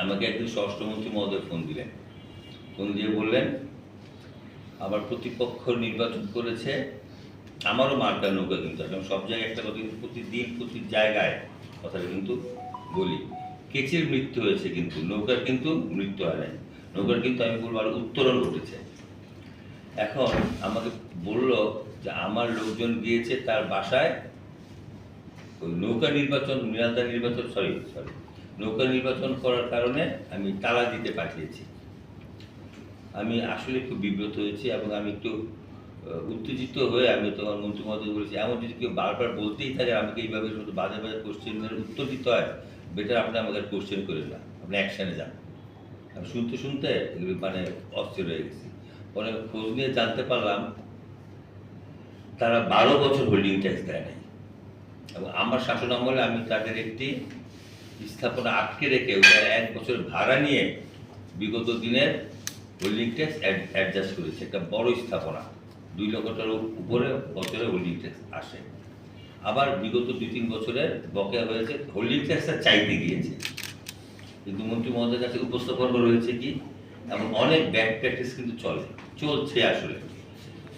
আমাকে একদিন স্বরাষ্ট্রমন্ত্রী মহোদয় ফোন দিলেন, ফোন দিয়ে বললেন আবার প্রতিপক্ষ নির্বাচন করেছে, আমারও মার্কা নৌকা কিন্তু এখন সব জায়গায় একটা কথা কিন্তু প্রতিদিন প্রতি জায়গায় কথাটা কিন্তু বলি, কেচির মৃত্যু হয়েছে কিন্তু নৌকার কিন্তু মৃত্যু হয় নাই, নৌকার কিন্তু আমি বলবো আর উত্তরণ ঘটেছে। এখন আমাকে বলল যে আমার লোকজন গিয়েছে তার বাসায় ওই নৌকা নির্বাচন নৌকা নির্বাচন করার কারণে আমি তালা দিতে পাঠিয়েছি। আমি আসলে একটু বিব্রত হয়েছি এবং আমি একটু উত্তেজিত হয়ে আমি তোমার মন্ত্রী মহোদয় বলেছি, এমন যদি কেউ বারবার বলতেই থাকে আমাকে এইভাবে শুধু বাজে বাজে কোশ্চেনের উত্তর দিতে হয়, বেটার আপনি আমাকে কোশ্চেন করেন না, আপনি অ্যাকশানে যান। আমি শুনতে শুনতে মানে অস্থির হয়ে গেছি। পরে খোঁজ নিয়ে জানতে পারলাম তারা 12 বছর হোল্ডিং ট্যাক্স দেয় নাই এবং আমার শাসন আমলে আমি তাদের একটি স্থাপনা আটকে রেখে ওটা 1 বছর ভাড়া নিয়ে বিগত দিনের হোল্ডিং ট্যাক্স অ্যাডজাস্ট করেছে। একটা বড় স্থাপনা 2 লক্ষ টাকার উপরে বছরে হোল্ডিং ট্যাক্স আসে। আবার বিগত 2-3 বছরের বকেয়া হয়েছে, হোল্ডিং ট্যাক্সটা চাইতে গিয়েছে কিন্তু মন্ত্রী মহোদয়ের কাছে উপস্থাপন করা হয়েছে কি এমন অনেক ব্যাড প্র্যাকটিস কিন্তু চলছে আসলে।